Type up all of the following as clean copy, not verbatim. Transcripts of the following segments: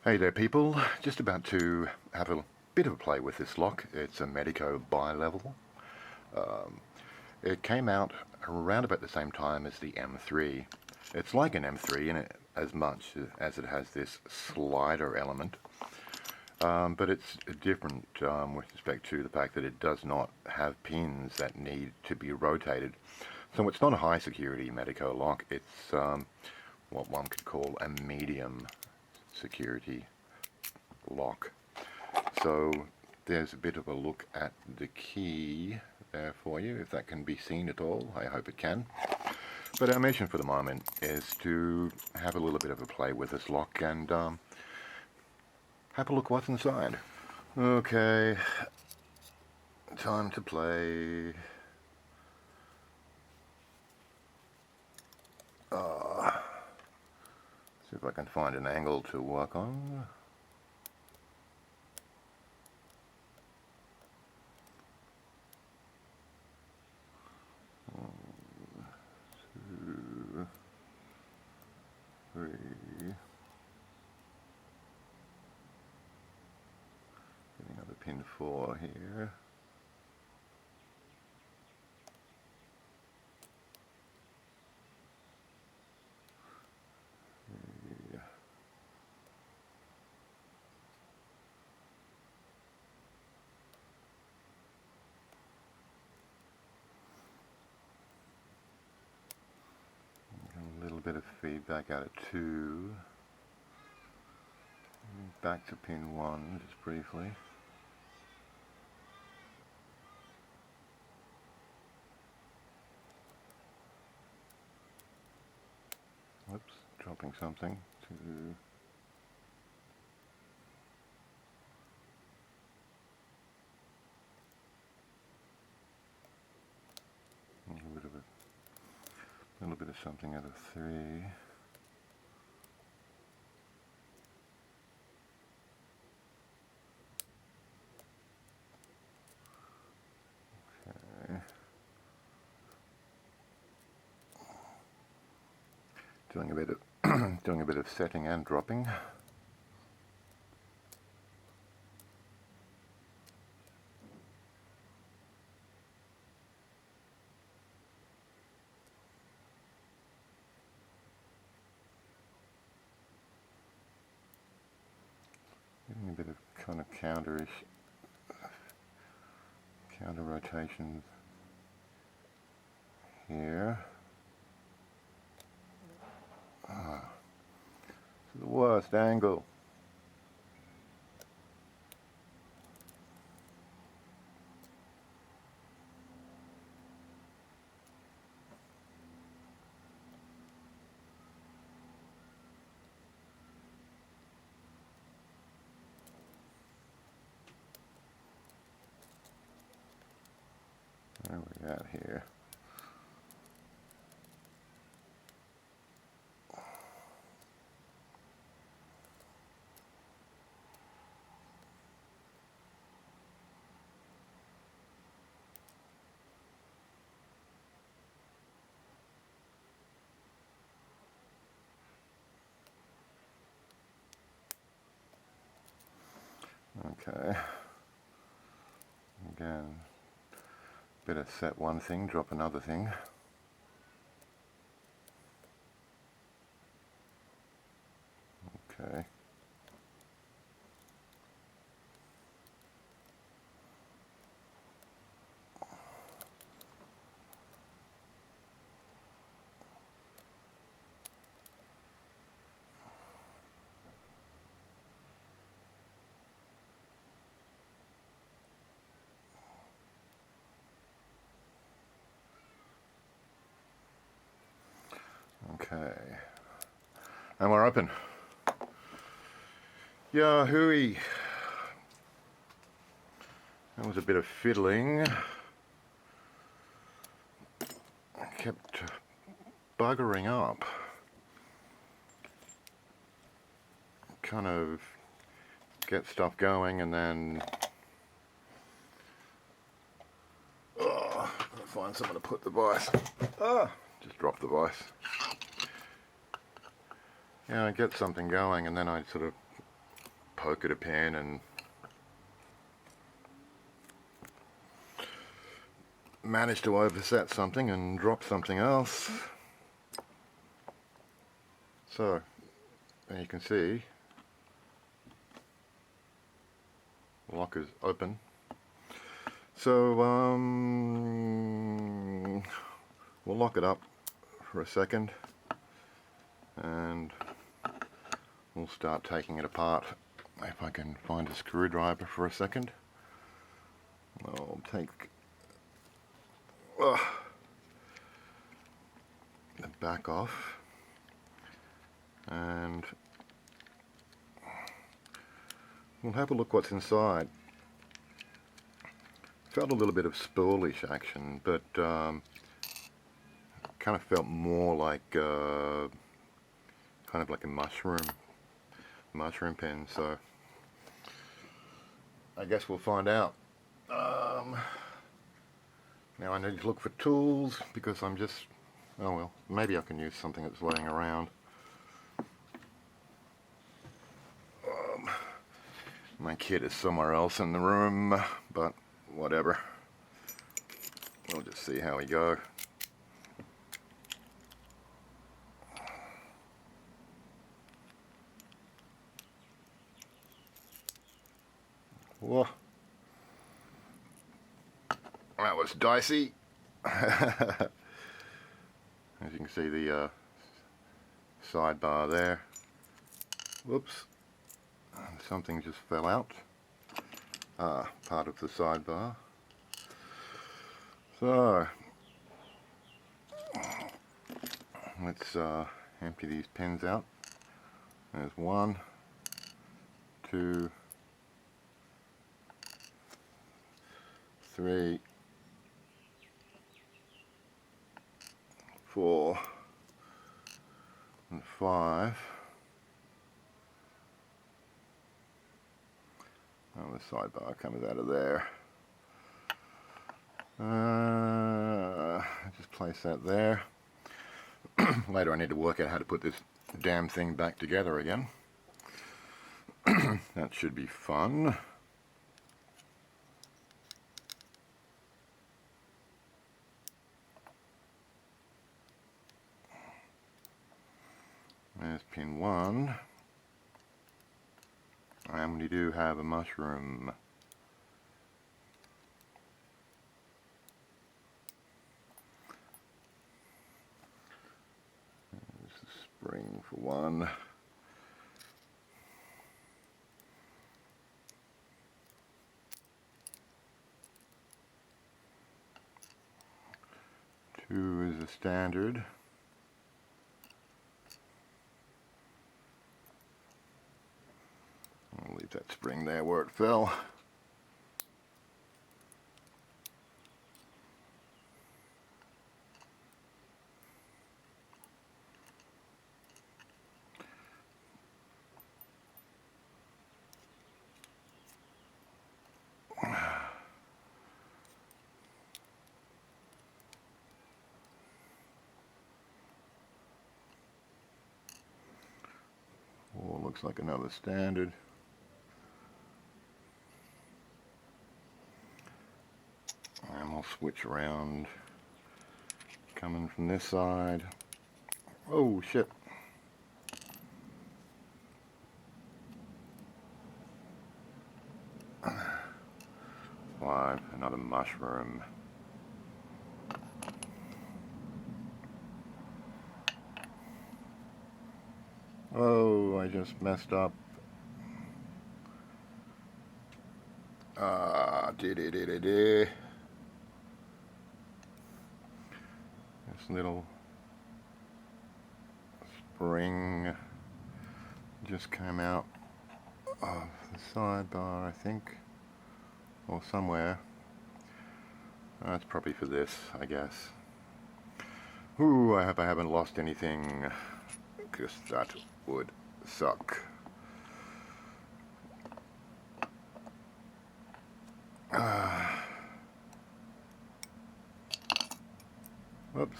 Hey there people, just about to have a bit of a play with this lock. It's a Medeco Bilevel. It came out around about the same time as the M3. It's like an M3 in it as much as it has this slider element, but it's different with respect to the fact that it does not have pins that need to be rotated. So it's not a high security Medeco lock, it's what one could call a medium security lock. So there's a bit of a look at the key there for you, if that can be seen at all. I hope it can. But our mission for the moment is to have a little bit of a play with this lock and have a look what's inside. Okay, time to play. See if I can find an angle to work on. Getting up to pin 4 here. A little bit of feedback out of 2. Back to pin 1 just briefly. Whoops, dropping something. 2. A little bit of something out of 3. Okay. Doing a bit of doing a bit of setting and dropping. Getting a bit of kind of counter rotation here. It's the worst angle. Where are we at here? Okay. Again, better set one thing, drop another thing. Okay. Okay. And we're open. Yahooey. That was a bit of fiddling. I kept buggering up. Kind of get stuff going and then gotta find somewhere to put the vise. Just drop the vise. Yeah, I get something going and then I sort of poke at a pen and manage to overset something and drop something else. So, and you can see the lock is open. So we'll lock it up for a second and we'll start taking it apart. If I can find a screwdriver for a second, I'll take the back off and we'll have a look what's inside. Felt a little bit of spoolish action, but kind of felt more like kind of like a mushroom pen. So I guess we'll find out. Now I need to look for tools because I'm just, oh well, maybe I can use something that's laying around. My kit is somewhere else in the room, but whatever. We'll just see how we go. Whoa. That was dicey. As you can see, the sidebar there. Whoops. Something just fell out. Part of the sidebar. So let's empty these pins out. There's 1, 2, 3, 4, and 5. Oh, the sidebar comes out of there. Just place that there. Later I need to work out how to put this damn thing back together again. That should be fun. There's pin 1. And we do have a mushroom. There's the spring for 1. Two is a standard. I'll leave that spring there where it fell. Oh, looks like another standard. And we'll switch around, coming from this side. Oh shit. 5, another mushroom. Oh, I just messed up. This little spring just came out of the sidebar, I think, or somewhere. That's probably for this, I guess. Ooh, I hope I haven't lost anything, because that would suck. Whoops.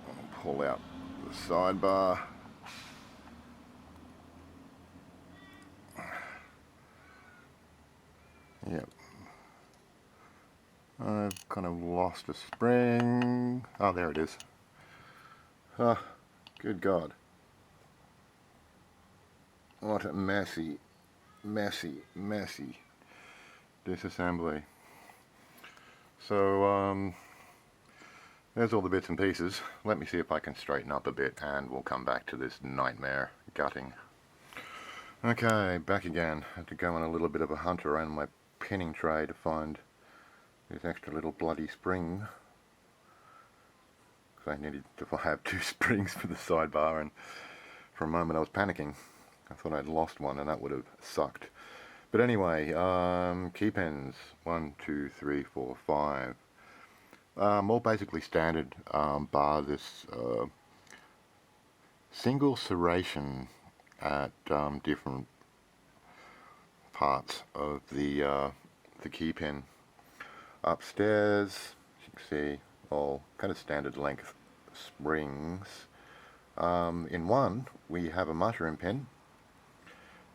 I'll pull out the sidebar. Yep. I've kind of lost a spring. Oh, there it is. Ah, good God. What a messy disassembly. So, there's all the bits and pieces. Let me see if I can straighten up a bit and we'll come back to this nightmare gutting. Okay, back again. I had to go on a little bit of a hunt around my pinning tray to find this extra little bloody spring. Because I needed to have 2 springs for the sidebar, and for a moment I was panicking. I thought I'd lost one and that would have sucked. But anyway, key pins, 1, 2, 3, 4, 5. All basically standard, bar this single serration at different parts of the key pin. Upstairs, you can see all kind of standard length springs. In one, we have a mushroom pin.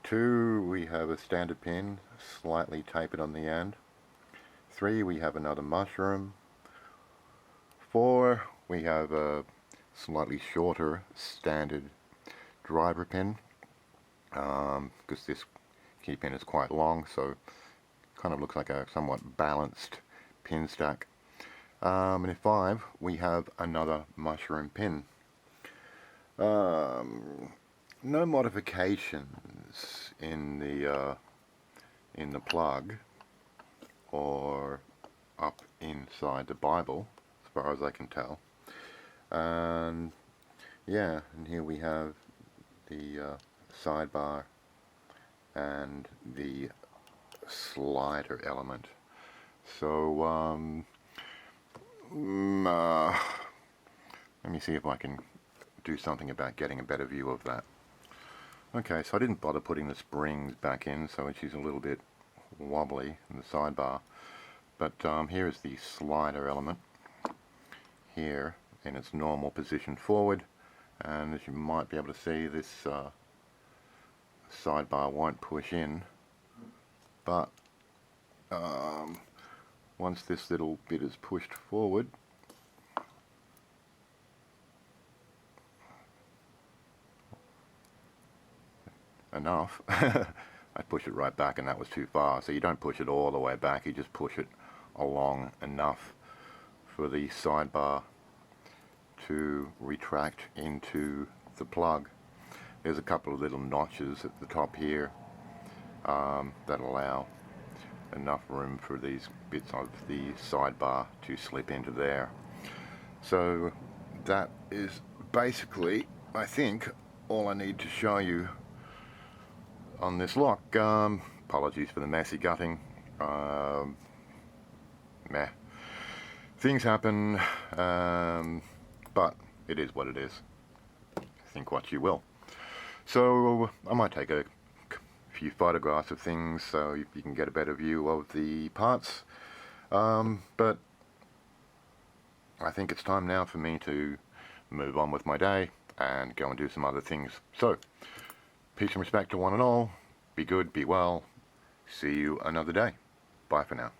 2, we have a standard pin, slightly tapered on the end. 3, we have another mushroom. 4, we have a slightly shorter standard driver pin, because this key pin is quite long, so it kind of looks like a somewhat balanced pin stack. And in 5, we have another mushroom pin. No modifications in the plug or up inside the Bible, as far as I can tell. And yeah, and here we have the sidebar and the slider element. So let me see if I can do something about getting a better view of that. Okay, so I didn't bother putting the springs back in, so she's a little bit wobbly in the sidebar. But here is the slider element here in its normal position forward, and as you might be able to see, this sidebar won't push in, but once this little bit is pushed forward, enough, I push it right back, and that was too far. So you don't push it all the way back, you just push it along enough for the sidebar to retract into the plug. There's a couple of little notches at the top here that allow enough room for these bits of the sidebar to slip into there. So that is basically, I think, all I need to show you on this lock. Apologies for the messy gutting. Things happen, but it is what it is. Think what you will. So I might take a few photographs of things so you can get a better view of the parts. But I think it's time now for me to move on with my day and go and do some other things. So, peace and respect to one and all. Be good, be well. See you another day. Bye for now.